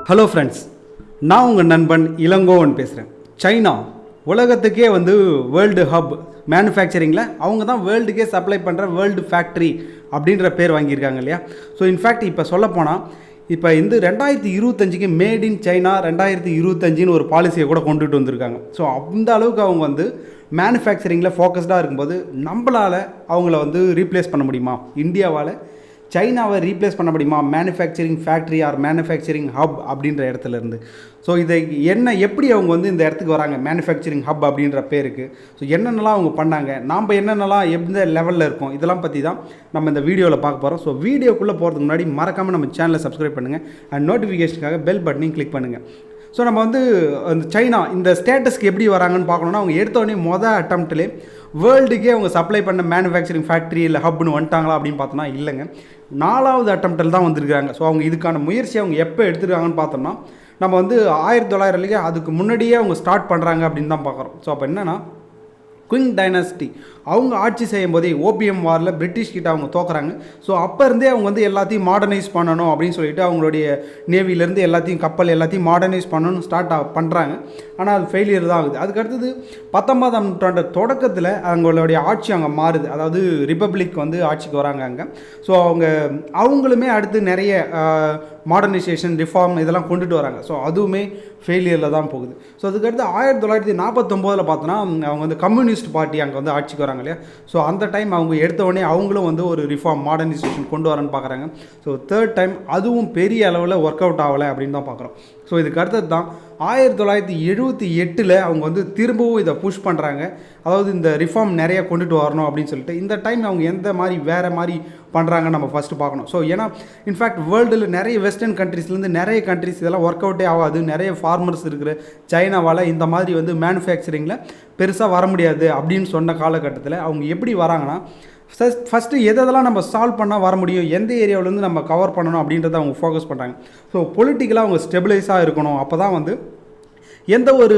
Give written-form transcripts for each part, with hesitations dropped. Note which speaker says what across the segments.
Speaker 1: Hello friends, நான் உங்கள் நண்பன் இளங்கோவன் பேசுகிறேன். சைனா உலகத்துக்கே வேர்ல்டு ஹப் மேனுஃபேக்சரிங்கில் அவங்க தான் வேர்ல்டுக்கே சப்ளை பண்ணுற வேர்ல்டு ஃபேக்ட்ரி அப்படின்ற பேர் வாங்கியிருக்காங்க இல்லையா. ஸோ இன்ஃபேக்ட் இப்போ சொல்லப்போனால் இப்போ 2025க்கு மேட் இன் சைனா 2025ன்னு ஒரு பாலிசியை கூட கொண்டுட்டு வந்திருக்காங்க. ஸோ அந்த அளவுக்கு அவங்க மேனுஃபேக்சரிங்கில் ஃபோக்கஸ்டாக இருக்கும்போது நம்மளால் அவங்கள ரீப்ளேஸ் பண்ண முடியுமா? இந்தியாவால் சைனாவை ரீப்ளேஸ் பண்ண முடியுமா manufacturing factory or manufacturing hub அப்படின்ற இடத்துலேருந்து? ஸோ இதை எப்படி அவங்க இந்த இடத்துக்கு வராங்க மேனுஃபேக்சரிங் ஹப் அப்படின்ற பேருக்கு? ஸோ என்னென்னலாம் அவங்க பண்ணாங்க, நாம் என்னென்னலாம் எந்த லெவலில் இருக்கோம், இதெல்லாம் பற்றி தான் நம்ம இந்த வீடியோவில் பார்க்க போகிறோம். ஸோ வீடியோக்குள்ளே போகிறதுக்கு முன்னாடி மறக்காமல் நம்ம சேனலை சப்ஸ்கிரைப் பண்ணுங்கள் அண்ட் நோட்டிஃபிகேஷனுக்காக பெல் பட்டனையும் கிளிக் பண்ணுங்கள். ஸோ நம்ம அந்த சைனா இந்த ஸ்டேட்டஸ்க்கு எப்படி வராங்கன்னு பார்க்கணுன்னா, அவங்க எடுத்தோடனே அட்டம்ப்ட்லேயே வேர்ல்டுக்கே அவங்க சப்ளை பண்ண மேனுஃபேக்சரிங் ஃபேக்ட்ரி இல்லை ஹப்னு வந்துட்டாங்களா அப்படின்னு பார்த்தோம்னா இல்லைங்க, 4வது அட்டம்ப்டில் தான் வந்திருக்காங்க. ஸோ அவங்க இதுக்கான முயற்சி அவங்க எப்போ எடுத்துருக்காங்கன்னு பார்த்தோம்னா நம்ம 1900 அதுக்கு முன்னாடியே அவங்க ஸ்டார்ட் பண்ணுறாங்க அப்படின்னு தான் பார்க்குறோம். ஸோ அப்போ என்னென்னா குயிங் டைனாஸ்டி அவங்க ஆட்சி செய்யும் போதே ஓபிஎம் வாரில் பிரிட்டிஷ் கிட்ட அவங்க தோக்குறாங்க. ஸோ அப்போ இருந்தே அவங்க எல்லாத்தையும் மாடர்னைஸ் பண்ணணும் அப்படின்னு சொல்லிட்டு அவங்களுடைய நேவிலேருந்து எல்லாத்தையும் கப்பல் எல்லாத்தையும் மாடர்னைஸ் பண்ணணும்னு ஸ்டார்ட் பண்ணுறாங்க. ஆனால் அது ஃபெயிலியர் தான் ஆகுது. அதுக்கடுத்தது 19ஆம் நூற்றாண்டு தொடக்கத்தில் அவங்களுடைய ஆட்சி அங்கே மாறுது. அதாவது ரிப்பப்ளிக் ஆட்சிக்கு வராங்க அங்கே. ஸோ அவங்களுமே அடுத்து நிறைய மாடர்னைசேஷன் ரிஃபார்ம் இதெல்லாம் கொண்டுட்டு வராங்க. ஸோ அதுவுமே ஃபெயிலியரில் தான் போகுது. ஸோ அதுக்கடுத்து 1949 பார்த்தோன்னா அவங்க கம்யூனிஸ்ட் பார்ட்டி அங்கே ஆட்சிக்கு வராங்க இல்லையா. ஸோ அந்த டைம் அவங்க எடுத்தவொடனே அவங்களும் ஒரு ரிஃபார்ம் மாடர்னைசேஷன் கொண்டு வரேன்னு பார்க்குறாங்க. ஸோ தேர்ட் டைம் அதுவும் பெரிய அளவில் ஒர்க் அவுட் ஆகலை அப்படின்னு தான் பார்க்குறோம். ஸோ இதுக்கு அடுத்தது தான் 1978 அவங்க திரும்பவும் இதை புஷ் பண்ணுறாங்க. அதாவது இந்த ரிஃபார்ம் நிறைய கொண்டுட்டு வரணும் அப்படின்னு சொல்லிட்டு இந்த டைம் அவங்க எந்த மாதிரி வேறு மாதிரி பண்ணுறாங்கன்னு நம்ம ஃபஸ்ட்டு பார்க்கணும். ஸோ ஏன்னா இன்ஃபேக்ட் வேர்ல்டில் நிறைய வெஸ்டர்ன் கண்ட்ரீஸ்லேருந்து நிறைய கண்ட்ரிஸ் இதெல்லாம் ஒர்க் அவுட்டே ஆகாது. நிறைய ஃபார்மர்ஸ் இருக்கிற சைனாவால் இந்த மாதிரி மேனுஃபேக்சரிங்கில் பெருசாக வர முடியாது அப்படின்னு சொன்ன காலகட்டத்தில் அவங்க எப்படி வராங்கன்னா ஃபஸ்ட்டு எதெல்லாம் நம்ம சால்வ் பண்ணால் வர முடியும், எந்த ஏரியாவிலேருந்து நம்ம கவர் பண்ணணும் அப்படின்றத அவங்க ஃபோக்கஸ் பண்ணுறாங்க. ஸோ பொலிட்டிக்கலாக அவங்க ஸ்டெபிளைஸாக இருக்கணும். அப்போ தான் எந்த ஒரு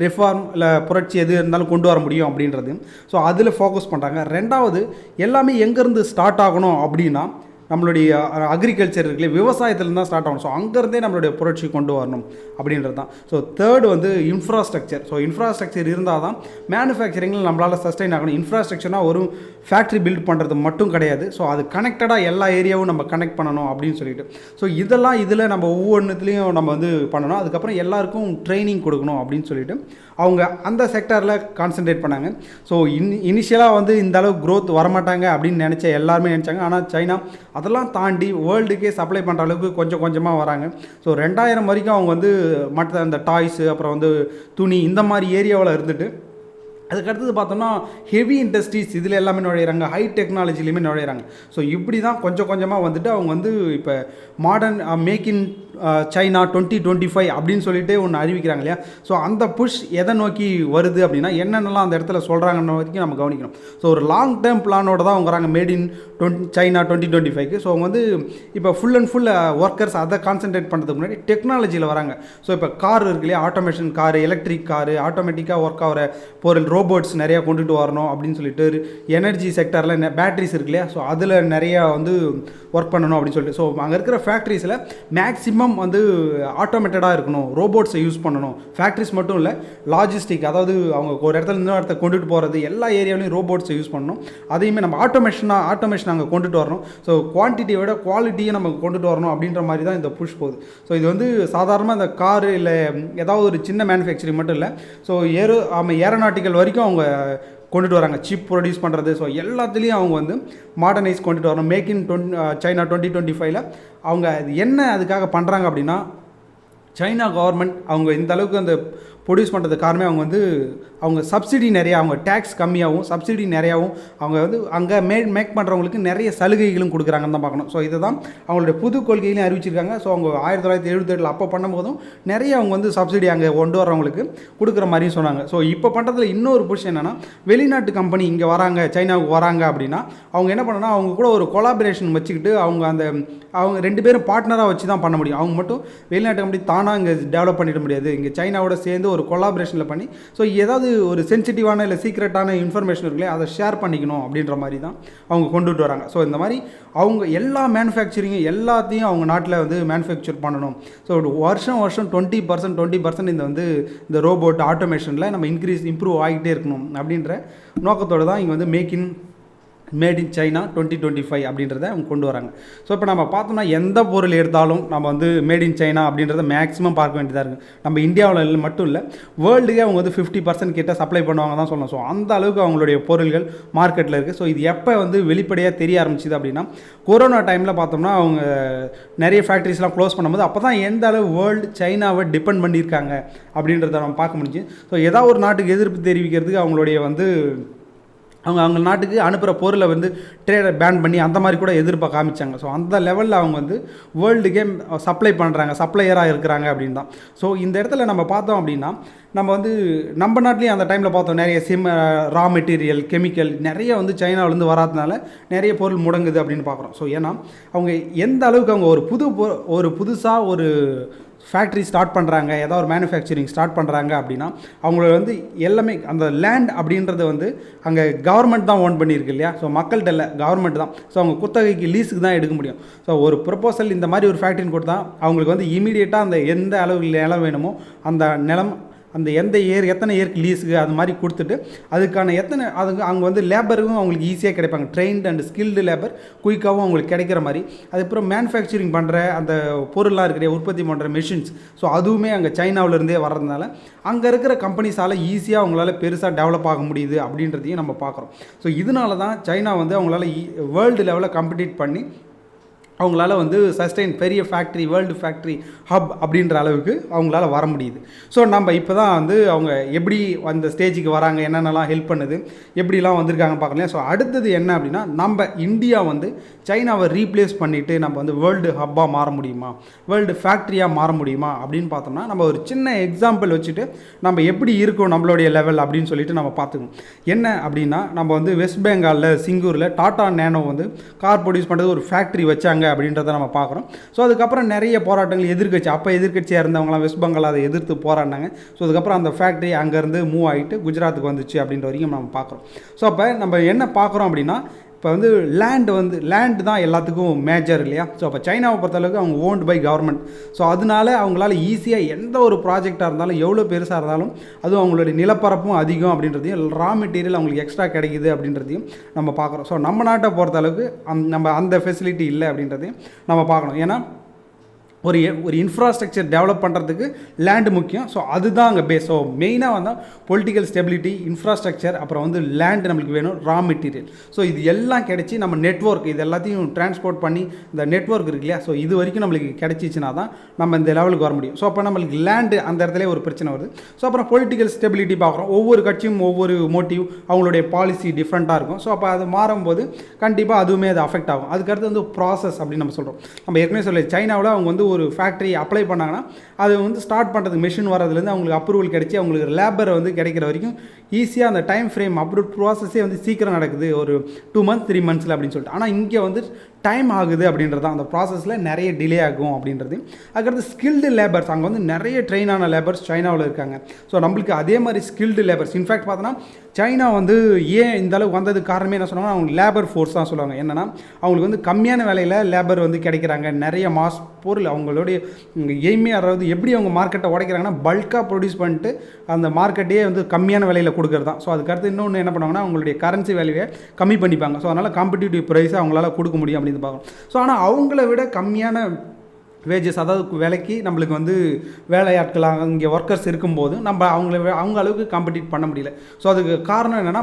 Speaker 1: ரிஃபார்ம் இல்லை புரட்சி எது இருந்தாலும் கொண்டு வர முடியும் அப்படின்றது. ஸோ அதில் ஃபோக்கஸ் பண்ணுறாங்க. ரெண்டாவது எல்லாமே எங்கேருந்து ஸ்டார்ட் ஆகணும் அப்படின்னா நம்மளுடைய அக்ரிகல்ச்சர் இருக்குல்ல, விவசாயத்துலேருந்து தான் ஸ்டார்ட் ஆகணும். ஸோ அங்கேருந்தே நம்மளுடைய புரட்சி கொண்டு வரணும் அப்படின்றது தான். So third infrastructure. So infrastructure இருந்தால் தான் மேனுஃபேக்சரிங்கில் நம்மளால் சஸ்டைன் ஆகணும். இன்ஃப்ராஸ்ட்ரக்சர்னால் ஒரு ஃபேக்ட்ரி பில்ட் பண்ணுறது மட்டும் கிடையாது. ஸோ அது கனெக்டடாக எல்லா ஏரியாவும் நம்ம கனெக்ட் பண்ணணும் அப்படின்னு சொல்லிட்டு. ஸோ இதெல்லாம் இதில் நம்ம ஒவ்வொன்றுத்துலேயும் நம்ம பண்ணணும். அதுக்கப்புறம் எல்லாருக்கும் ட்ரைனிங் கொடுக்கணும் அப்படின்னு சொல்லிட்டு அவங்க அந்த செக்டரில் கான்சென்ட்ரேட் பண்ணாங்க. ஸோ இனிஷியலாக இந்த அளவு க்ரோத் வரமாட்டாங்க அப்படின்னு எல்லாருமே நினச்சாங்க. ஆனால் சைனா அதெல்லாம் தாண்டி வேர்ல்டுக்கே சப்ளை பண்ணுற அளவுக்கு கொஞ்சம் கொஞ்சமாக வராங்க. ஸோ 2000 வரைக்கும் அவங்க மற்ற அந்த டாய்ஸு அப்புறம் துணி இந்த மாதிரி ஏரியாவில் இருந்துட்டு அதுக்கடுத்தது பார்த்தோம்னா ஹெவி இண்டஸ்ட்ரீஸ் இதில் எல்லாமே நுழையிறாங்க, ஹை டெக்னாலஜிலையுமே நுழையிறாங்க. ஸோ இப்படி தான் கொஞ்சம் கொஞ்சமாக அவங்க இப்போ மாடர்ன் மேக் இன் சைனா 2025 அப்படின்னு சொல்லிட்டு ஒன்று அறிவிக்கிறாங்க இல்லையா. ஸோ அந்த புஷ் எதை நோக்கி வருது அப்படின்னா என்னென்னலாம் அந்த இடத்துல சொல்கிறாங்கன்னு வரைக்கும் நம்ம கவனிக்கணும். ஸோ ஒரு லாங் டேர்ம் பிளானோட தான் அவங்க வராங்க மேட் இன் சைனா 2025க்கு. ஸோ அவங்க இப்போ ஃபுல் அண்ட் ஃபுல் ஒர்க்கர்ஸ் அதை கான்சென்ட்ரேட் பண்ணுறதுக்கு முன்னாடி டெக்னாலஜியில் வராங்க. ஸோ இப்போ கார் இருக்கு இல்லையா, ஆட்டோமேஷன் காரு, எலக்ட்ரிக் காரு, ஆட்டோமேட்டிக்காக ஒர்க் ஆகிற பொருள் ரோபோட்ஸ் நிறையா கொண்டுட்டு வரணும் அப்படின்னு சொல்லிட்டு எனர்ஜி செக்டரில் பேட்ரிஸ் இருக்கு இல்லையா. ஸோ அதில் நிறையா ஒர்க் பண்ணணும் அப்படின்னு சொல்லிட்டு. ஸோ அங்கே இருக்கிற ஃபேக்ட்ரிஸில் மேக்ஸிமம் ஆட்டோமேட்டடாக இருக்கணும், ரோபோட்ஸை யூஸ் பண்ணணும். ஃபேக்ட்ரிஸ் மட்டும் இல்லை, லாஜிஸ்டிக், அதாவது அவங்க ஒரு இடத்துல இன்னொரு இடத்த கொண்டுட்டு போகிறது எல்லா ஏரியாவிலையும் ரோபோட்ஸை யூஸ் பண்ணணும். அதையுமே நம்ம ஆட்டோமேஷன் அங்கே கொண்டுட்டு வரணும். ஸோ குவான்டிட்டியை விட குவாலிட்டியை நம்ம கொண்டுட்டு வரணும் அப்படின்ற மாதிரி தான் இந்த புஷ் போகுது. ஸோ இது சாதாரணமாக இந்த காரு இல்லை ஏதாவது ஒரு சின்ன மேனுஃபேக்சரிங் மட்டும் இல்லை. ஸோ ஏரோநாட்டிக்கல் வரைக்கும் அவங்க கொண்டுட்டு வராங்க, சிப் ப்ரொடியூஸ் பண்ணுறது. ஸோ எல்லாத்துலேயும் அவங்க மாடர்னைஸ் கொண்டுட்டு வரணும். மேக் இன் சைனா 2025 அவங்க என்ன அதுக்காக பண்ணுறாங்க அப்படின்னா சைனா கவர்மெண்ட் அவங்க இந்த அளவுக்கு அந்த ப்ரொடியூஸ் பண்ணுறது காரணமே அவங்க சப்சிடி நிறையா, அவங்க டேக்ஸ் கம்மியாகவும் சப்சிடி நிறையாவும் அவங்க அங்கே மேக் பண்ணுறவங்களுக்கு நிறைய சலுகைகளும் கொடுக்குறாங்கன்னு தான் பார்க்கணும். ஸோ இதை தான் அவங்களுடைய புது கொள்கையிலையும் அறிவிச்சிருக்காங்க. ஸோ அவங்க 1977 அப்போ பண்ணும்போதும் நிறைய அவங்க சப்சிடி அங்கே கொண்டு வரவங்களுக்கு கொடுக்குற மாதிரியும் சொன்னாங்க. ஸோ இப்போ பண்ணுறதுல இன்னொரு புஷ் என்னென்னா வெளிநாட்டு கம்பெனி இங்கே வராங்க, சைனாவுக்கு வராங்க அப்படின்னா அவங்க என்ன பண்ணணும்னா அவங்க கூட ஒரு கொலாபரேஷன் வச்சுக்கிட்டு அவங்க 2 பேரும் பார்ட்னராக வச்சு தான் பண்ண முடியும். அவங்க மட்டும் வெளிநாட்டு கம்பெனி தானாக இங்கே டெவலப் பண்ணிட முடியாது. இங்கே சைனாவோட சேர்ந்து ஒரு ஒரு கொலாபரேஷனில் பண்ணி ஸோ ஏதாவது ஒரு சென்சிட்டிவான இல்லை சீக்ரெட்டான இன்ஃபர்மேஷன் இருக்குல்லையே அதை ஷேர் பண்ணிக்கணும் அப்படின்ற மாதிரி தான் அவங்க கொண்டுட்டு வராங்க. ஸோ இந்த மாதிரி அவங்க எல்லா மேனுஃபேக்சரிங் எல்லாத்தையும் அவங்க நாட்டில் வந்து மேனுஃபேக்சர் பண்ணணும். ஸோ வருஷம் 20% இந்த ரோபோட் ஆட்டோமேஷனில் நம்ம இம்ப்ரூவ் ஆகிட்டே இருக்கணும் அப்படின்ற நோக்கத்தோடு தான் இங்கே வந்து மேட் இன் சைனா 2025 அப்படின்றத அவங்க கொண்டு வராங்க. ஸோ இப்போ நம்ம பார்த்தோம்னா எந்த பொருள் எடுத்தாலும் நம்ம வந்து மேட் இன் சைனா அப்படின்றத மேக்ஸிமம் பார்க்க வேண்டியதாக இருக்குது. நம்ம இந்தியாவில் மட்டும் இல்லை, வேர்ல்டுக்கே அவங்க வந்து 50% கிட்ட சப்ளை பண்ணுவாங்க தான் சொல்லலாம். ஸோ அந்த அளவுக்கு அவங்களுடைய பொருள்கள் மார்க்கெட்டில் இருக்குது. ஸோ இது எப்போ வந்து வெளிப்படையாக தெரிய ஆரம்பிச்சிது அப்படின்னா, கொரோனா டைமில் பார்த்தோம்னா அவங்க நிறைய ஃபேக்ட்ரிஸ்லாம் க்ளோஸ் பண்ணும்போது அப்போ தான் எந்த அளவு வேர்ல்டு சைனாவை டிபெண்ட் பண்ணியிருக்காங்க அப்படின்றத நம்ம பார்க்க முடிஞ்சு. ஸோ ஏதாவது ஒரு நாட்டுக்கு எதிர்ப்பு தெரிவிக்கிறதுக்கு அவங்களுடைய வந்து அவங்க நாட்டுக்கு அனுப்புகிற பொருளை வந்து ட்ரேடை பேன் பண்ணி அந்த மாதிரி கூட எதிர்ப்பை காமிச்சாங்க. ஸோ அந்த லெவலில் அவங்க வந்து வேர்ல்டுக்கே சப்ளை பண்ணுறாங்க, சப்ளையராக இருக்கிறாங்க அப்படின்னு தான். ஸோ இந்த இடத்துல நம்ம பார்த்தோம் அப்படின்னா, நம்ம வந்து நம்ம நாட்டிலையும் அந்த டைமில் பார்த்தோம் நிறைய ரா மெட்டீரியல், கெமிக்கல் நிறைய வந்து சைனாவிலேருந்து வராதனால நிறைய பொருள் முடங்குது அப்படின்னு பார்க்குறோம். ஸோ ஏன்னா அவங்க எந்த அளவுக்கு அவங்க ஒரு புதுசாக ஒரு ஃபேக்ட்ரி ஸ்டார்ட் பண்ணுறாங்க, ஏதாவது ஒரு மேனுஃபேக்சரிங் ஸ்டார்ட் பண்ணுறாங்க அப்படின்னா அவங்கள வந்து எல்லாமே அந்த லேண்ட் அப்படின்றது வந்து அங்கே கவர்மெண்ட் தான் ஓன் பண்ணியிருக்கு இல்லையா. ஸோ மக்கள்கிட்ட இல்லை, கவர்மெண்ட் தான். ஸோ அவங்க குத்தகைக்கு லீஸுக்கு தான் எடுக்க முடியும். ஸோ ஒரு ப்ரொபோசல் இந்த மாதிரி ஒரு ஃபேக்ட்ரின்னு கொடுத்தா அவங்களுக்கு வந்து இமீடியட்டாக அந்த எந்த அளவு நிலம் வேணுமோ அந்த நிலம் அந்த எத்தனை ஏருக்கு லீஸுக்கு அது மாதிரி கொடுத்துட்டு அதுக்கான அங்கே வந்து லேபருக்கும் அவங்களுக்கு ஈஸியாக கிடைப்பாங்க. ட்ரெயின்டு அண்ட் ஸ்கில்டு லேபர் குயிக்காகவும் அவங்களுக்கு கிடைக்கிற மாதிரி. அதுக்கப்புறம் மேனுஃபேக்சரிங் பண்ணுற அந்த பொருளாக இருக்கிற உற்பத்தி பண்ணுற மெஷின்ஸ், ஸோ அதுவுமே அங்கே சைனாவிலேருந்தே வர்றதுனால அங்கே இருக்கிற கம்பெனிஸால் ஈஸியாக அவங்களால பெருசாக டெவலப் ஆக முடியுது அப்படின்றதையும் நம்ம பார்க்குறோம். ஸோ இதனால தான் சைனா வந்து அவங்களால வேர்ல்டு லெவலில் காம்படிட் பண்ணி அவங்களால வந்து சஸ்டெயின் பெரிய ஃபேக்ட்ரி, வேர்ல்டு ஃபேக்ட்ரி ஹப் அப்படின்ற அளவுக்கு அவங்களால வர முடியுது. ஸோ நம்ம இப்போ தான் வந்து அவங்க எப்படி அந்த ஸ்டேஜுக்கு வராங்க, என்னென்னலாம் ஹெல்ப் பண்ணுது, எப்படிலாம் வந்திருக்காங்க பார்க்கலாம். ஸோ அடுத்தது என்ன அப்படின்னா, நம்ம இந்தியா வந்து சைனாவை ரீப்ளேஸ் பண்ணிவிட்டு நம்ம வந்து வேர்ல்டு ஹப்பாக மாற முடியுமா, வேர்ல்டு ஃபேக்ட்ரியாக மாற முடியுமா அப்படின்னு பார்த்தோம்னா, நம்ம ஒரு சின்ன எக்ஸாம்பிள் வச்சுட்டு நம்ம எப்படி இருக்கும் நம்மளுடைய லெவல் அப்படின்னு சொல்லிட்டு நம்ம பார்த்துக்கணும். என்ன அப்படின்னா, நம்ம வந்து வெஸ்ட் பெங்காலில் சிங்கூரில் டாடா நேனோ வந்து கார் ப்ரொடியூஸ் பண்ணுறது ஒரு ஃபேக்ட்ரி வச்சாங்க அப்படின்றத நம்ம பார்க்குறோம். ஸோ அதுக்கப்புறம் நிறைய போராட்டங்கள் எதிர்க்கட்சியாக இருந்தவங்களாம் வெஸ்ட் பெங்கால் அதை எதிர்த்து போராடினாங்க. ஸோ அதுக்கப்புறம் அந்த ஃபேக்ட்ரி அங்கேருந்து மூவ் ஆகிட்டு குஜராத்துக்கு வந்துச்சு அப்படின்ற வரைக்கும் நம்ம பார்க்குறோம். ஸோ அப்போ நம்ம என்ன பார்க்குறோம் அப்படின்னா, இப்போ வந்து லேண்டு தான் எல்லாத்துக்கும் மேஜர் இல்லையா. ஸோ அப்போ சைனாவை பொறுத்தளவுக்கு அவங்க ஓன்டு பை கவர்மெண்ட். ஸோ அதனால அவங்களால ஈஸியாக எந்த ஒரு ப்ராஜெக்டாக இருந்தாலும் எவ்வளோ பெருசாக இருந்தாலும் அதுவும் அவங்களுடைய நிலப்பரப்பும் அதிகம் அப்படின்றதையும் ரா மெட்டீரியல் அவங்களுக்கு எக்ஸ்ட்ரா கிடைக்குது அப்படின்றதையும் நம்ம பார்க்குறோம். ஸோ நம்ம நாட்டை பொறுத்தளவுக்கு நம்ம அந்த ஃபெசிலிட்டி இல்லை அப்படின்றதையும் நம்ம பார்க்கணும். ஏன்னா ஒரு இன்ஃப்ராஸ்ட்ரக்சர் டெவலப் பண்ணுறதுக்கு லேண்டு முக்கியம். ஸோ அதுதான் அங்கே பேஸ். ஸோ மெயினாக வந்து பொலிட்டிக்கல் ஸ்டெபிலிட்டி, இன்ஃப்ராஸ்ட்ரக்சர், அப்புறம் வந்து லேண்டு நம்மளுக்கு வேணும், ரா மெட்டீரியல். ஸோ இது எல்லாம் கிடைச்சி நம்ம நெட்வொர்க் இது எல்லாத்தையும் டிரான்ஸ்போர்ட் பண்ணி இந்த நெட்வொர்க் இருக்கு இல்லையா. ஸோ இது வரைக்கும் நம்மளுக்கு கிடைச்சிச்சுன்னா தான் நம்ம இந்த லெவலுக்கு வர முடியும். ஸோ அப்போ நம்மளுக்கு லேண்டு அந்த இடத்துல ஒரு பிரச்சனை வருது. ஸோ அப்புறம் பொலிட்டிக்கல் ஸ்டெபிலிட்டி பார்க்குறோம். ஒவ்வொரு கட்சியும் ஒவ்வொரு மோட்டிவ், அவங்களுடைய பாலிசி டிஃப்ரெண்ட்டாக இருக்கும். ஸோ அப்போ அது மாறும்போது கண்டிப்பாக அதுவுமே அது அஃபெக்ட் ஆகும். அதுக்கடுத்து வந்து ப்ராசஸ் அப்படின்னு நம்ம சொல்கிறோம். நம்ம ஏற்கனவே சொல்லி சைனாவில் அவங்க வந்து ஒரு ஃபேக்ட்ரி அப்ளை பண்ணாங்கன்னா அது வந்து ஸ்டார்ட் பண்ணுறதுக்கு மெஷின் வரதுலேருந்து அவங்களுக்கு அப்ரூவல் கிடைச்சி அவங்களுக்கு லேபரை வந்து கிடைக்கிற வரைக்கும் ஈஸியாக அந்த டைம் ஃப்ரேம் அப்ரூவ் ப்ராசஸே வந்து சீக்கிரம் நடக்குது, ஒரு 2 months 3 months அப்படின்னு சொல்லிட்டு. ஆனால் இங்கே வந்து டைம் ஆகுது அப்படின்றது தான், அந்த ப்ராசஸில் நிறைய டிலே ஆகும் அப்படின்றது. அதுக்கடுத்து ஸ்கில்டு லேபர்ஸ், அங்கே வந்து நிறைய ட்ரெயினான லேபர்ஸ் சைனாவில் இருக்காங்க. ஸோ நம்மளுக்கு அதே மாதிரி ஸ்கில்டு லேபர்ஸ். இன்ஃபேக்ட் பார்த்தோன்னா சைனா வந்து ஏன் இந்த அளவுக்கு வந்ததுக்கு காரணமே என்ன சொன்னாங்கன்னா, அவங்க லேபர் ஃபோர்ஸ் தான் சொல்லுவாங்க. என்னென்னா அவங்களுக்கு வந்து கம்மியான வேலையில் லேபர் வந்து கிடைக்கிறாங்க, நிறைய மாஸ் பொருள். அவங்களுடைய எய்மே அதாவது எப்படி அவங்க மார்க்கெட்டை உடைக்கிறாங்கன்னா, பல்காக ப்ரொடியூஸ் பண்ணிட்டு அந்த மார்க்கெட்டையே வந்து கம்மியான விலையில் கொடுக்குறது தான். ஸோ அதுக்கடுத்து இன்னொன்று என்ன பண்ணுவாங்கன்னா, அவங்களுடைய கரன்சி வேல்யூவை கம்மி பண்ணிப்பாங்க. ஸோ அதனால் காம்படிட்டிவ் ப்ரைஸை அவங்களால கொடுக்க முடியும் அப்படின்னு பார்க்கணும். ஸோ ஆனால் அவங்கள விட கம்மியான வேஜஸ், அதாவது விலைக்கு நம்மளுக்கு வந்து வேலையாட்களாக இங்கே ஒர்க்கர்ஸ் இருக்கும்போது நம்ம அவங்க அளவுக்கு காம்படிட் பண்ண முடியல. ஸோ அதுக்கு காரணம் என்னென்னா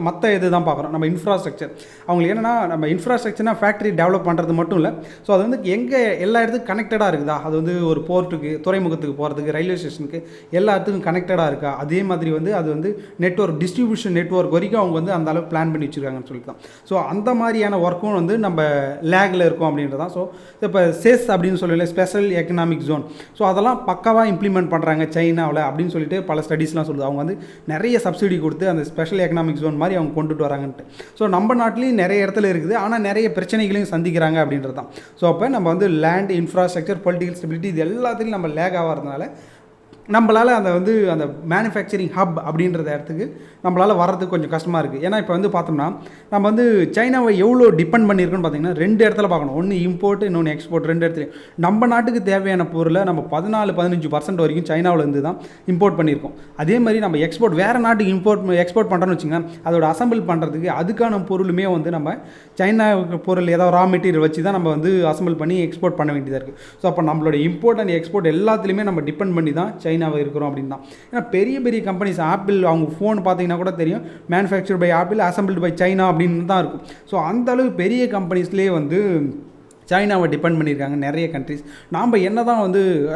Speaker 1: மற்ற இது தான் பார்க்குறோம். நம்ம இன்ஃப்ராஸ்ட்ரக்சர் அவங்களுக்கு என்னென்னா, நம்ம இன்ஃப்ராஸ்ட்ரக்சர்னால் ஃபேக்ட்ரி டெவலப் பண்ணுறது மட்டும் இல்லை. ஸோ அது வந்து எங்கே எல்லா இடத்துக்கும் கனெக்டடாக இருக்குதா, அது வந்து ஒரு போர்ட்டுக்கு, துறைமுகத்துக்கு போகிறதுக்கு, ரயில்வே ஸ்டேஷனுக்கு எல்லாத்துக்கும் கனெக்டடாக இருக்கா, அதே மாதிரி வந்து அது வந்து நெட்வொர்க், டிஸ்ட்ரிபியூஷன் நெட்வொர்க் வரைக்கும் அவங்க வந்து அந்த அளவுக்கு பிளான் பண்ணி வச்சுருக்காங்கன்னு சொல்லிட்டு தான். ஸோ அந்த மாதிரியான ஒர்க்கும் வந்து நம்ம லேகில் இருக்கும் அப்படின்றது தான். ஸோ இப்போ சேஸ் அப்படின்னு சொல்லல ஸ்பெஷல் எக்கனாமிக் ஜோன், ஸோ அதெல்லாம் பக்காவாக இம்ப்ளிமெண்ட் பண்ணுறாங்க சைனாவில் அப்படின்னு சொல்லிட்டு பல ஸ்டடீஸ்லாம் சொல்லுது. அவங்க வந்து நிறைய சப்சிடி கொடுத்து அந்த ஸ்பெஷல் எக்கனாமிக் ஜோன் மாதிரி அவங்க கொண்டுட்டு வராங்கன்ட்டு. ஸோ நம்ம நாட்டிலையும் நிறைய இடத்துல இருக்குது, ஆனால் நிறைய பிரச்சனைகளையும் சந்திக்கிறாங்க அப்படின்றது தான். ஸோ அப்போ நம்ம வந்து லேண்ட், இன்ஃப்ராஸ்ட்ரக்சர், பொலிட்டிக்கல் ஸ்டெபிலிட்டி இது எல்லாத்துலையும் நம்ம லேக் ஆகிறதுனால நம்மளால் அந்த மேனுஃபேக்சரிங் ஹப் அப்படின்றத இடத்துக்கு நம்மளால் வர்றதுக்கு கொஞ்சம் கஷ்டமாக இருக்குது. ஏன்னா இப்போ பார்த்தோம்னா நம்ம சைனாவை எவ்வளோ டிபெண்ட் பண்ணியிருக்கோன்னு பார்த்தீங்கன்னா 2 இடத்துல பார்க்கணும். ஒன்று இம்போர்ட், இன்னொன்று எக்ஸ்போர்ட். 2 இடத்துலையும் நம்ம நாட்டுக்கு தேவையான பொருளை நம்ம 14-15% வரைக்கும் சைனாவிலேருந்து தான் இம்போர்ட் பண்ணியிருக்கோம். அதே மாதிரி நம்ம எக்ஸ்போர்ட் வேறு நாட்டுக்கு எக்ஸ்போர்ட் பண்ணுறோன்னு வச்சுங்க, அதோட அசம்பிள் பண்ணுறதுக்கு அதுக்கான பொருளுமே நம்ம சைனா பொருள் ஏதாவது ரா மெட்டீரியல் வச்சு தான் நம்ம அசம்பிள் பண்ணி எக்ஸ்போர்ட் பண்ண வேண்டியதாக இருக்குது. ஸோ அப்போ நம்மளோட இம்போர்ட் அண்ட் எக்ஸ்போர்ட் எல்லாத்துலேயுமே நம்ம டிபெண்ட் பண்ணி தான் சைனாவை இருக்கிறோம் அப்படின்னு தான். ஏன்னா பெரிய பெரிய கம்பெனிஸ் ஆப்பிள் அவங்க ஃபோன் பார்த்தீங்கன்னா கூட தெரியும், manufacture by Apple, assembled by China அப்படின்னு தான் இருக்கும். ஸோ அந்த அளவுக்கு பெரிய கம்பெனிஸ்லேயே சைனாவை டிபெண்ட் பண்ணியிருக்காங்க நிறைய கண்ட்ரிஸ். நாம் என்ன தான்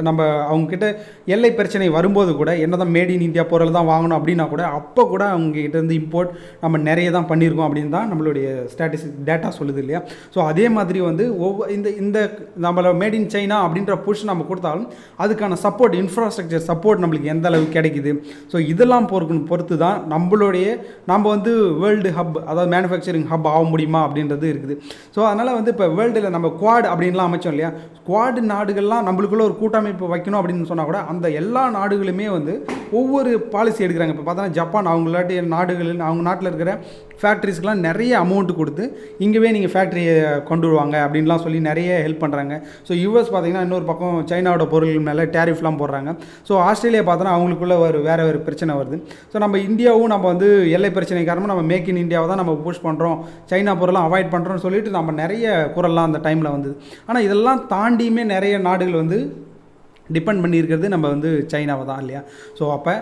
Speaker 1: நம்ம அவங்கக்கிட்ட எல்லை பிரச்சனை வரும்போது கூட என்ன தான் மேட் இன் இந்தியா பொருள் தான் வாங்கணும் அப்படின்னா கூட அப்போ கூட அவங்ககிட்ட இம்போர்ட் நம்ம நிறைய தான் பண்ணியிருக்கோம் அப்படின்னு தான் நம்மளுடைய டேட்டா சொல்லுது இல்லையா. ஸோ அதே மாதிரி இந்த நம்மள மேட் இன் சைனா அப்படின்ற புஷ் நம்ம கொடுத்தாலும் அதுக்கான சப்போர்ட், இன்ஃப்ராஸ்ட்ரக்சர் சப்போர்ட் நம்மளுக்கு எந்த அளவுக்கு கிடைக்குது. ஸோ இதெல்லாம் பொறுத்து தான் நம்ம வேர்ல்டு ஹப், அதாவது மேனுஃபேக்சரிங் ஹப் ஆக முடியுமா அப்படின்றது இருக்குது. ஸோ அதனால் இப்போ வேர்ல்டில் நம்ம குவாட் அப்படின்லாம் அமைச்சோம் இல்லையா, குவாட் நாடுகள்லாம் நம்மளுக்குள்ள ஒரு கூட்டமைப்பு வைக்கணும் அப்படின்னு சொன்னால் கூட அந்த எல்லா நாடுகளுமே ஒவ்வொரு பாலிசி எடுக்கிறாங்க. இப்போ பார்த்தோன்னா ஜப்பான் அவங்க நாட்டில் இருக்கிற ஃபேக்ட்ரிஸ்க்கெலாம் நிறைய அமௌண்ட்டு கொடுத்து இங்கேவே நீங்கள் ஃபேக்ட்ரியை கொண்டு வருவாங்க அப்படின்லாம் சொல்லி நிறைய ஹெல்ப் பண்ணுறாங்க. ஸோ யூஎஸ் பார்த்தீங்கன்னா இன்னொரு பக்கம் சைனாவோட பொருள் மேலே டேரிஃப்லாம் போடுறாங்க. ஸோ ஆஸ்திரேலியா பார்த்தோன்னா அவங்களுக்குள்ள வேறு பிரச்சனை வருது. ஸோ நம்ம இந்தியாவும் நம்ம எல்லை பிரச்சனை காரணமாக நம்ம மேக் இன் இந்தியாவை தான் நம்ம புஷ் பண்ணுறோம், சைனா பொருளாக அவாய்ட் பண்ணுறோம்னு சொல்லிட்டு நம்ம நிறைய குரல்லாம் அந்த டைமில் வந்தது. ஆனால் இதெல்லாம் தாண்டியுமே நிறைய நாடுகள் டிபெண்ட் பண்ணியிருக்கிறது நம்ம சைனாவை தான் இல்லையா. ஸோ அப்போ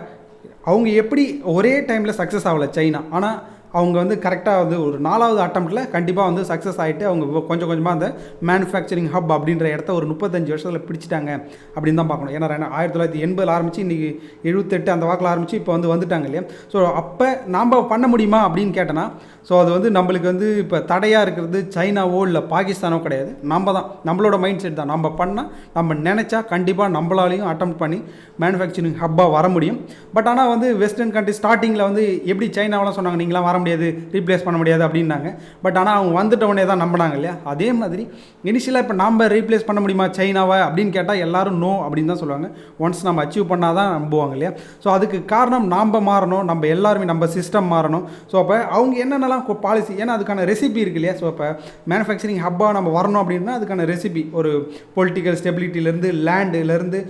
Speaker 1: அவங்க எப்படி ஒரே டைமில் சக்ஸஸ் ஆகலை சைனா, ஆனால் அவங்க கரெக்டாக ஒரு 4வது அட்டம்ப்டில் கண்டிப்பாக சக்ஸஸ் ஆகிட்டு அவங்க கொஞ்சம் கொஞ்சமாக அந்த மேனுஃபேக்சரிங் ஹப் அப்படின்ற இடத்த ஒரு 35 வருஷத்தில் பிடிச்சிட்டாங்க அப்படின்னு தான் பார்க்கணும். ஏன்னா 1980 ஆரம்பித்து இன்றைக்கி 78 அந்த வாக்கில் ஆரம்பித்து இப்போ வந்துட்டாங்க இல்லையா. ஸோ அப்போ நாம் பண்ண முடியுமா அப்படின்னு கேட்டோன்னா, ஸோ அது நம்மளுக்கு இப்போ தடையாக இருக்கிறது சைனாவோ இல்லை பாகிஸ்தானோ கிடையாது, நம்ம தான், நம்மளோட மைண்ட் செட் தான். நம்ம பண்ணால் நம்ம நினச்சா கண்டிப்பாக நம்மளாலையும் அட்டம் பண்ணி மேனுஃபேக்சரிங் ஹப்பாக வர முடியும். பட் ஆனால் வெஸ்டர்ன் கண்ட்ரி ஸ்டார்டிங்கில் எப்படி சைனாவெலாம் சொன்னாங்க நீங்களாம் வர முடியாது, ரீப்ளேஸ் பண்ண முடியாது அப்படின்னாங்க. பட் ஆனால் அவங்க வந்துட்டவனே தான் நம்பினாங்க இல்லையா. அதே மாதிரி இனிஷியலாக இப்போ நம்ம ரீப்ளேஸ் பண்ண முடியுமா சைனாவை அப்படின்னு கேட்டால் எல்லாரும் நோ அப்படின்னு தான் சொல்லுவாங்க. ஒன்ஸ் நம்ம அச்சீவ் பண்ணால் தான் நம்புவாங்க இல்லையா. ஸோ அதுக்கு காரணம் நாம் மாறணும், நம்ம எல்லாருமே நம்ம சிஸ்டம் மாறணும். ஸோ அப்போ அவங்க என்னென்னலாம் பாலிசி, ஏன்னா அதுக்கான ரெசிபி இருக்கு இல்லையா. ஸோ இப்போ மேனுஃபேக்சரிங் ஹப்பாக நம்ம வரணும் அப்படின்னா அதுக்கான ரெசிபி, ஒரு பொலிட்டிக்கல் ஸ்டெபிலிட்டிலேருந்து, லேண்டுலேருந்து,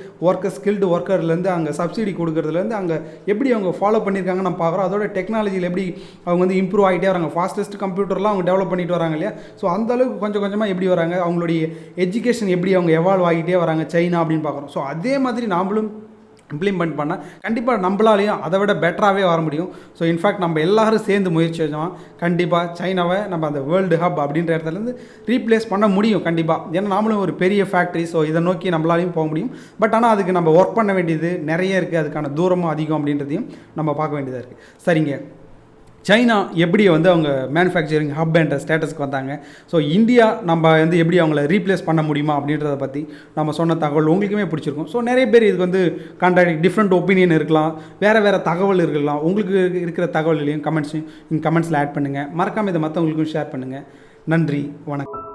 Speaker 1: ஸ்கில்டு ஒர்க்கர்லேருந்து, அங்கே சப்சிடி கொடுக்கறதுலேருந்து, அங்கே எப்படி அவங்க ஃபாலோ பண்ணியிருக்காங்க நம்ம பார்க்குறோம். அதோட டெக்னாலஜியில் எப்படி அவங்க இம்ப்ரூவ் ஆகிட்டே வராங்க, ஃபாஸ்டஸ்ட் கம்ப்யூட்டர்லாம் அவங்க டெவலப் பண்ணிட்டு வராங்க இல்லையா. ஸோ அந்தளவுக்கு கொஞ்சம் கொஞ்சமாக எப்படி வராங்க, அவங்களுடைய எஜுகேஷன் எப்படி அவங்க எவால்வ் ஆகிட்டே வராங்க சைனா அப்படின்னு பார்க்குறோம். ஸோ அதே மாதிரி நாமளும் இம்ப்ளிமெண்ட் பண்ணால் கண்டிப்பாக நம்மளாலையும் அதை விட பெட்டராகவே வர முடியும். ஸோ இன்ஃபேக்ட் நம்ம எல்லோரும் சேர்ந்து முயற்சி செஞ்சோம், கண்டிப்பாக சைனாவை நம்ம அந்த வேர்ல்டு ஹப் அப்படின்ற இடத்துலேருந்து ரீப்ளேஸ் பண்ண முடியும் கண்டிப்பாக. ஏன்னா நாமளும் ஒரு பெரிய ஃபேக்ட்ரி, ஸோ இதை நோக்கி நம்மளாலையும் போக முடியும். பட் ஆனால் அதுக்கு நம்ம ஒர்க் பண்ண வேண்டியது நிறைய இருக்குது, அதுக்கான தூரமும் அதிகம் அப்படின்றதையும் நம்ம பார்க்க வேண்டியதாக இருக்குது. சரிங்க, சைனா எப்படி அவங்க மேனுஃபேக்சரிங் ஹப் என்ற ஸ்டேட்டஸ்க்கு வந்தாங்க. ஸோ இந்தியா நம்ம எப்படி அவங்கள ரீப்ளேஸ் பண்ண முடியுமா அப்படின்றத பற்றி நம்ம சொன்ன தகவல் உங்களுக்குமே பிடிச்சிருக்கும். ஸோ நிறைய பேர் இதுக்கு டிஃப்ரெண்ட் ஒப்பீனியன் இருக்கலாம், வேறு தகவல் இருக்கலாம். உங்களுக்கு இருக்கிற தகவல்களையும் கமெண்ட்ஸில் ஆட் பண்ணுங்கள். மறக்காமல் இதை மற்றவங்களுக்கும் ஷேர் பண்ணுங்கள். நன்றி, வணக்கம்.